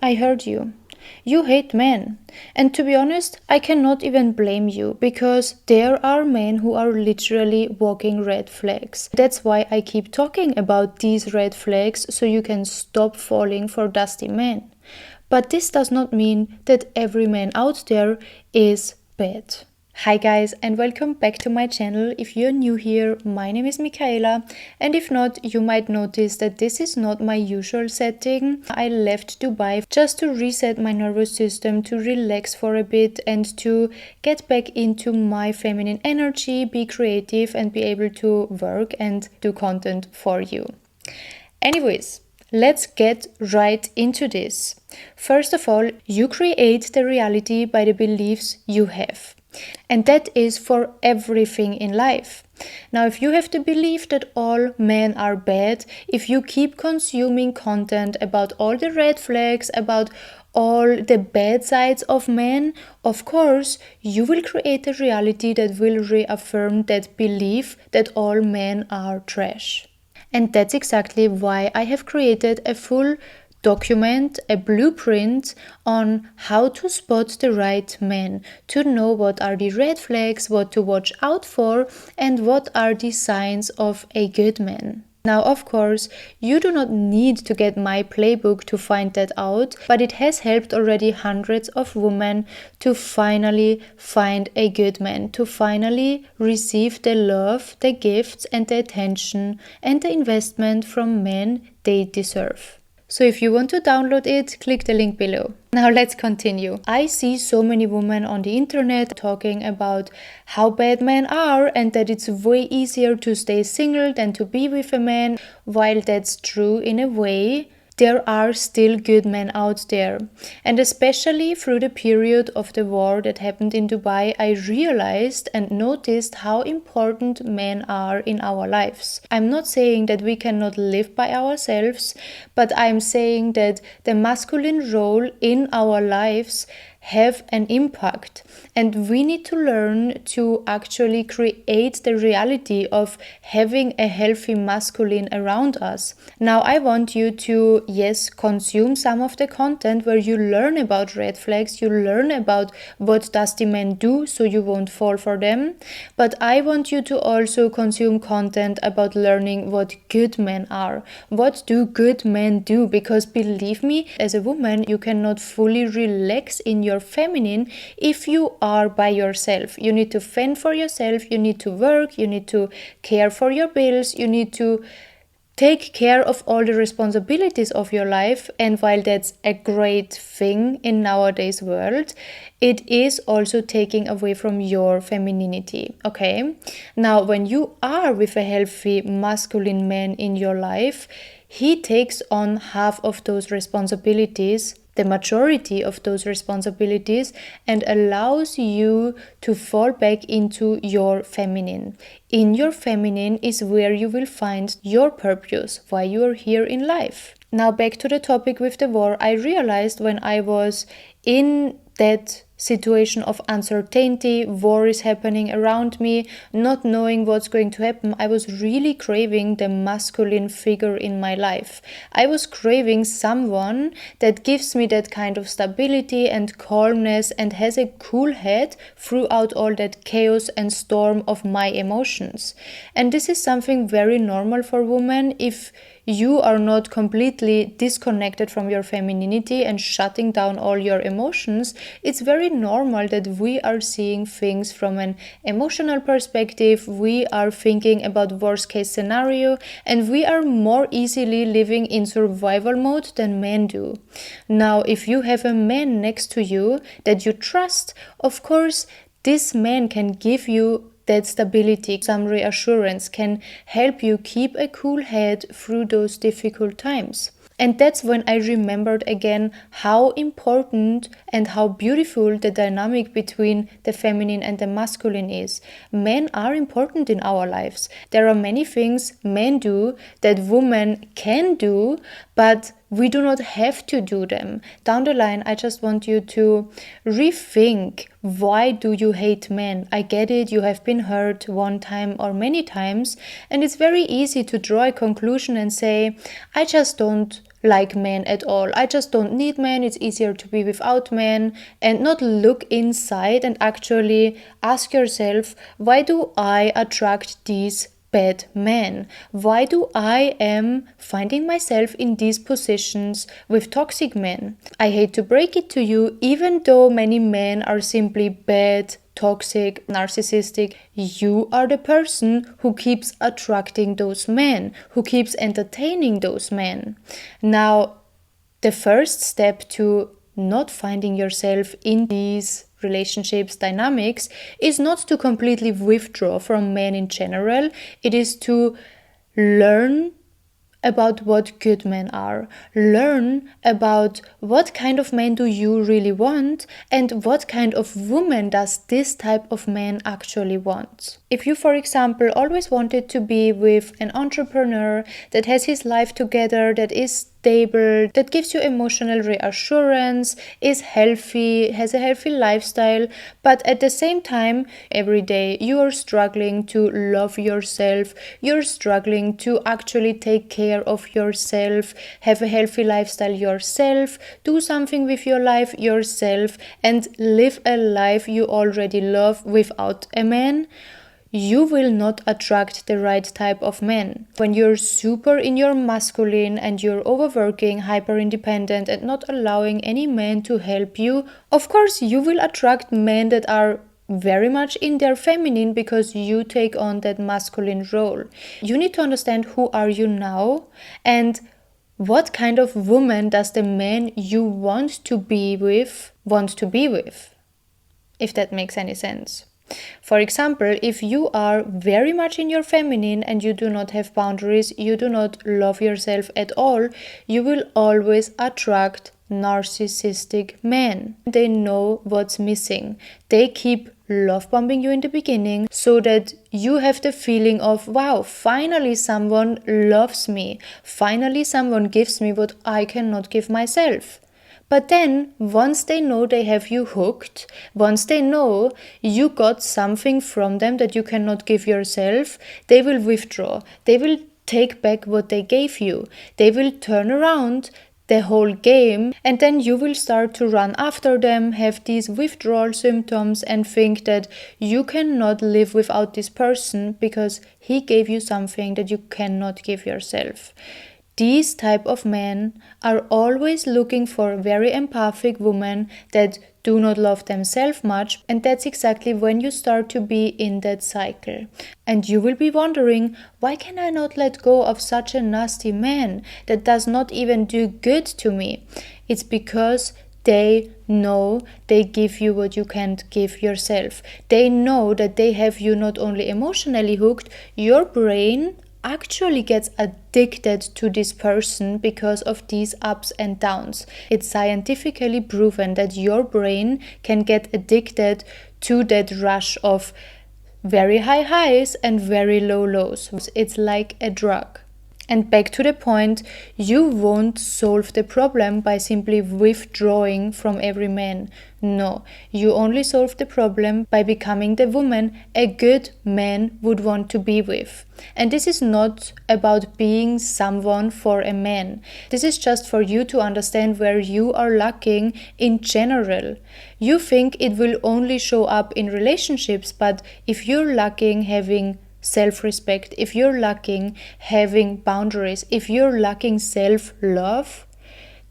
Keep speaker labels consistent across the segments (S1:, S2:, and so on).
S1: I heard you. You hate men. And to be honest, I cannot even blame you because there are men who are literally walking red flags. That's why I keep talking about these red flags so you can stop falling for dusty men. But this does not mean that every man out there is bad. Hi guys and welcome back to my channel. If you're new here, my name is Michaela, and if not, you might notice that this is not my usual setting. I left Dubai just to reset my nervous system, to relax for a bit and to get back into my feminine energy, be creative and be able to work and do content for you. Anyways, let's get right into this. First of all, you create the reality by the beliefs you have. And that is for everything in life. Now, if you have to believe that all men are bad, if you keep consuming content about all the red flags, about all the bad sides of men, of course, you will create a reality that will reaffirm that belief that all men are trash. And that's exactly why I have created a full document, a blueprint on how to spot the right man, to know what are the red flags, what to watch out for, and what are the signs of a good man. Now, of course, you do not need to get my playbook to find that out, but it has helped already hundreds of women to finally find a good man, to finally receive the love, the gifts, and the attention and the investment from men they deserve. So if you want to download it, click the link below. Now let's continue. I see so many women on the internet talking about how bad men are and that it's way easier to stay single than to be with a man. While that's true in a way, there are still good men out there. And especially through the period of the war that happened in Dubai, I realized and noticed how important men are in our lives. I'm not saying that we cannot live by ourselves, but I'm saying that the masculine role in our lives have an impact, and we need to learn to actually create the reality of having a healthy masculine around us. Now I want you to, yes, consume some of the content where you learn about red flags, you learn about what dusty men do so you won't fall for them, but I want you to also consume content about learning what good men are. What do good men do? Because believe me, as a woman, you cannot fully relax in your feminine if you are by yourself. You need to fend for yourself, you need to work, you need to care for your bills, you need to take care of all the responsibilities of your life. And while that's a great thing in nowadays world, it is also taking away from your femininity. Okay, now when you are with a healthy masculine man in your life, he takes on half of those responsibilities, the majority of those responsibilities, and allows you to fall back into your feminine. In your feminine is where you will find your purpose, why you are here in life. Now back to the topic with the war. I realized when I was in that situation of uncertainty, war is happening around me, not knowing what's going to happen, I was really craving the masculine figure in my life. I was craving someone that gives me that kind of stability and calmness and has a cool head throughout all that chaos and storm of my emotions. And this is something very normal for women. If you are not completely disconnected from your femininity and shutting down all your emotions, it's very normal that we are seeing things from an emotional perspective. We are thinking about worst case scenario, and we are more easily living in survival mode than men do. Now, if you have a man next to you that you trust, of course, this man can give you that stability, some reassurance, can help you keep a cool head through those difficult times. And that's when I remembered again how important and how beautiful the dynamic between the feminine and the masculine is. Men are important in our lives. There are many things men do that women can do, but we do not have to do them. Down the line, I just want you to rethink, why do you hate men? I get it, you have been hurt one time or many times, and it's very easy to draw a conclusion and say, I just don't like men at all. I just don't need men. It's easier to be without men. And not look inside and actually ask yourself, why do I attract these bad men? Why do I am finding myself in these positions with toxic men? I hate to break it to you, even though many men are simply bad, toxic, narcissistic, you are the person who keeps attracting those men, who keeps entertaining those men. Now, the first step to not finding yourself in these relationships dynamics is not to completely withdraw from men in general. It is to learn about what good men are. Learn about what kind of men do you really want and what kind of woman does this type of man actually want. If you, for example, always wanted to be with an entrepreneur that has his life together, that is stable, that gives you emotional reassurance, is healthy, has a healthy lifestyle, but at the same time, every day you are struggling to love yourself, you're struggling to actually take care of yourself, have a healthy lifestyle yourself, do something with your life yourself, and live a life you already love without a man, you will not attract the right type of men. When you're super in your masculine and you're overworking, hyper independent, and not allowing any man to help you, of course you will attract men that are very much in their feminine because you take on that masculine role. You need to understand who are you now and what kind of woman does the man you want to be with, if that makes any sense. For example, if you are very much in your feminine and you do not have boundaries, you do not love yourself at all, you will always attract narcissistic men. They know what's missing. They keep love bombing you in the beginning so that you have the feeling of, wow, finally someone loves me. Finally someone gives me what I cannot give myself. But then, once they know they have you hooked, once they know you got something from them that you cannot give yourself, they will withdraw. They will take back what they gave you. They will turn around the whole game, and then you will start to run after them, have these withdrawal symptoms, and think that you cannot live without this person because he gave you something that you cannot give yourself. These type of men are always looking for very empathic women that do not love themselves much, and that's exactly when you start to be in that cycle. And you will be wondering, why can I not let go of such a nasty man that does not even do good to me? It's because they know they give you what you can't give yourself. They know that they have you not only emotionally hooked, your brain actually gets addicted to this person because of these ups and downs. It's scientifically proven that your brain can get addicted to that rush of very high highs and very low lows. It's like a drug. And back to the point, you won't solve the problem by simply withdrawing from every man. No, you only solve the problem by becoming the woman a good man would want to be with. And this is not about being someone for a man. This is just for you to understand where you are lacking in general. You think it will only show up in relationships, but if you're lacking having self-respect, if you're lacking having boundaries, if you're lacking self-love,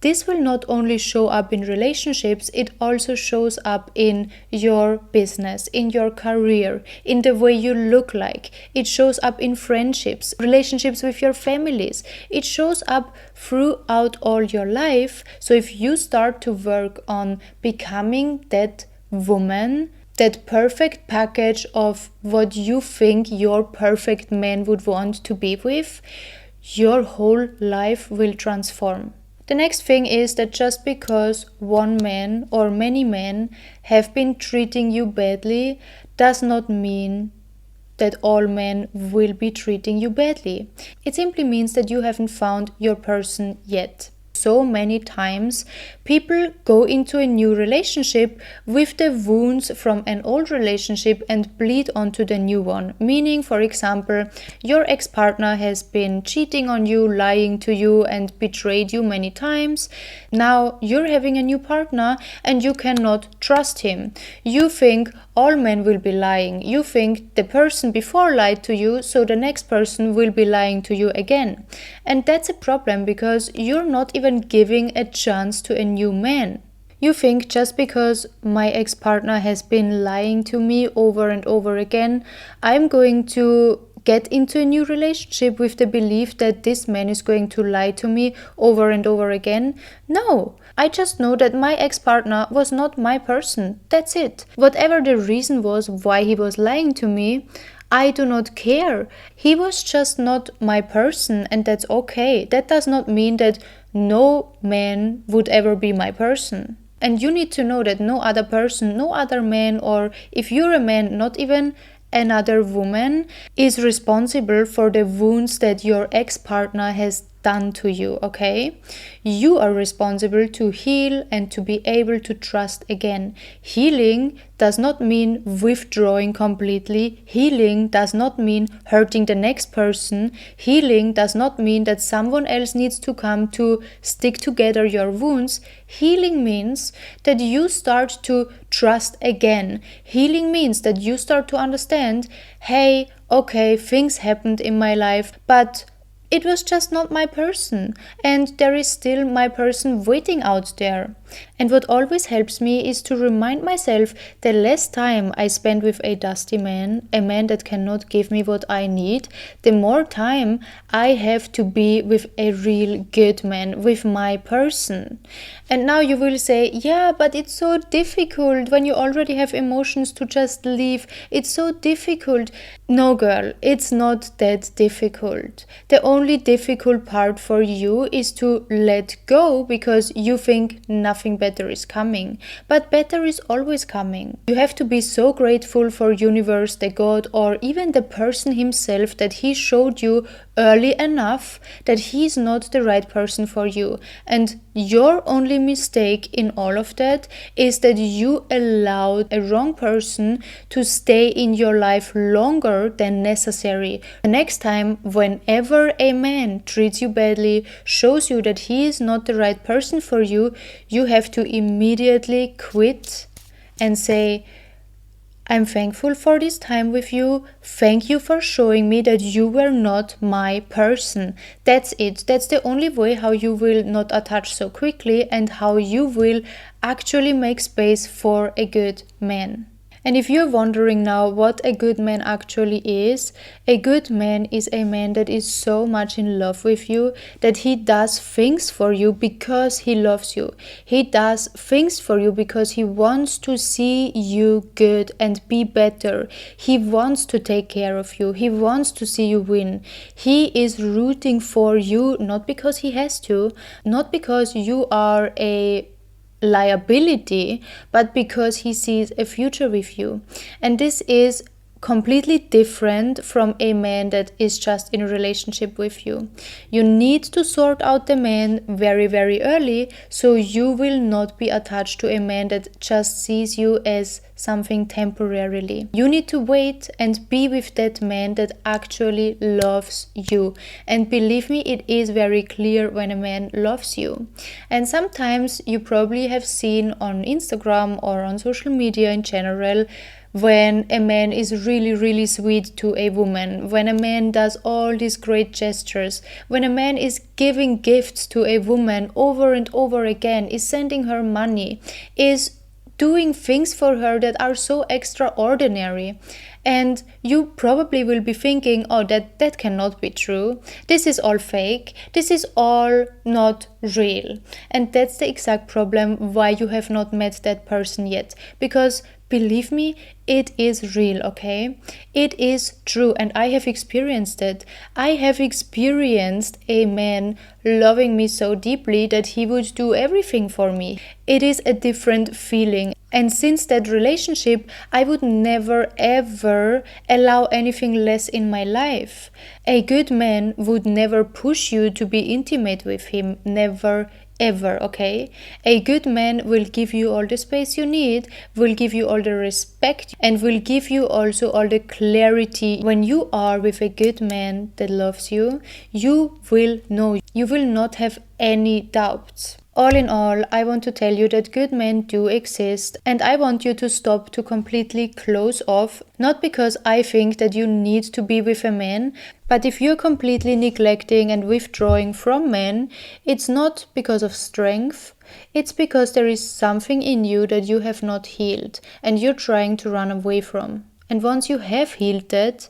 S1: this will not only show up in relationships, it also shows up in your business, in your career, in the way you look like. It shows up in friendships, relationships with your families. It shows up throughout all your life. So if you start to work on becoming that woman, that perfect package of what you think your perfect man would want to be with, your whole life will transform. The next thing is that just because one man or many men have been treating you badly does not mean that all men will be treating you badly. It simply means that you haven't found your person yet. So many times People go into a new relationship with the wounds from an old relationship and bleed onto the new one. Meaning, for example, your ex-partner has been cheating on you, lying to you, and betrayed you many times. Now you're having a new partner and you cannot trust him. You think all men will be lying. You think the person before lied to you, so the next person will be lying to you again. And that's a problem because you're not even giving a chance to a new man. You think just because my ex-partner has been lying to me over and over again, I'm going to get into a new relationship with the belief that this man is going to lie to me over and over again. No, I just know that my ex-partner was not my person. That's it. Whatever the reason was why he was lying to me, I do not care. He was just not my person, and that's okay. That does not mean that no man would ever be my person. And you need to know that no other person, no other man, or if you're a man, not even another woman, is responsible for the wounds that your ex-partner has done to you, okay? You are responsible to heal and to be able to trust again. Healing does not mean withdrawing completely. Healing does not mean hurting the next person. Healing does not mean that someone else needs to come to stick together your wounds. Healing means that you start to trust again. Healing means that you start to understand, hey, okay, things happened in my life, but it was just not my person, and there is still my person waiting out there. And what always helps me is to remind myself the less time I spend with a dusty man, a man that cannot give me what I need, the more time I have to be with a real good man, with my person. And now you will say, yeah, but it's so difficult when you already have emotions to just leave. It's so difficult. No, girl, it's not that difficult. The only difficult part for you is to let go because you think nothing better is coming. But better is always coming. You have to be so grateful for universe, the God, or even the person himself that he showed you early enough that he's not the right person for you. And your only mistake in all of that is that you allowed a wrong person to stay in your life longer than necessary. The next time, whenever a man treats you badly, shows you that he is not the right person for you, you have to immediately quit and say, I'm thankful for this time with you. Thank you for showing me that you were not my person. That's it. That's the only way how you will not attach so quickly and how you will actually make space for a good man. And if you're wondering now what a good man actually is, a good man is a man that is so much in love with you that he does things for you because he loves you. He does things for you because he wants to see you good and be better. He wants to take care of you. He wants to see you win. He is rooting for you, not because he has to, not because you are a liability, but because he sees a future with you. And this is completely different from a man that is just in a relationship with you. You need to sort out the man very, very early so you will not be attached to a man that just sees you as something temporarily. You need to wait and be with that man that actually loves you. And believe me, it is very clear when a man loves you. And sometimes you probably have seen on Instagram or on social media in general when a man is really, really sweet to a woman, when a man does all these great gestures, when a man is giving gifts to a woman over and over again, is sending her money, is doing things for her that are so extraordinary. And you probably will be thinking, oh, that cannot be true. This is all fake. This is all not real. And that's the exact problem why you have not met that person yet. Because believe me, it is real, okay? It is true, and I have experienced it. I have experienced a man loving me so deeply that he would do everything for me. It is a different feeling. And since that relationship, I would never ever allow anything less in my life. A good man would never push you to be intimate with him, never ever, okay? A good man will give you all the space you need, will give you all the respect, and will give you also all the clarity. When you are with a good man that loves you, you will know, you will not have any doubts. All in all, I want to tell you that good men do exist, and I want you to stop to completely close off, not because I think that you need to be with a man, but if you're completely neglecting and withdrawing from men, it's not because of strength, it's because there is something in you that you have not healed and you're trying to run away from. And once you have healed that,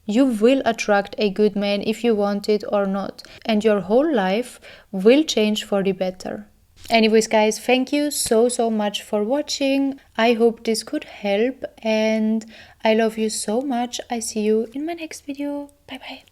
S1: you will attract a good man if you want it or not, and your whole life will change for the better. Anyways, guys, thank you so much for watching. I hope this could help, and I love you so much. I see you in my next video. Bye bye.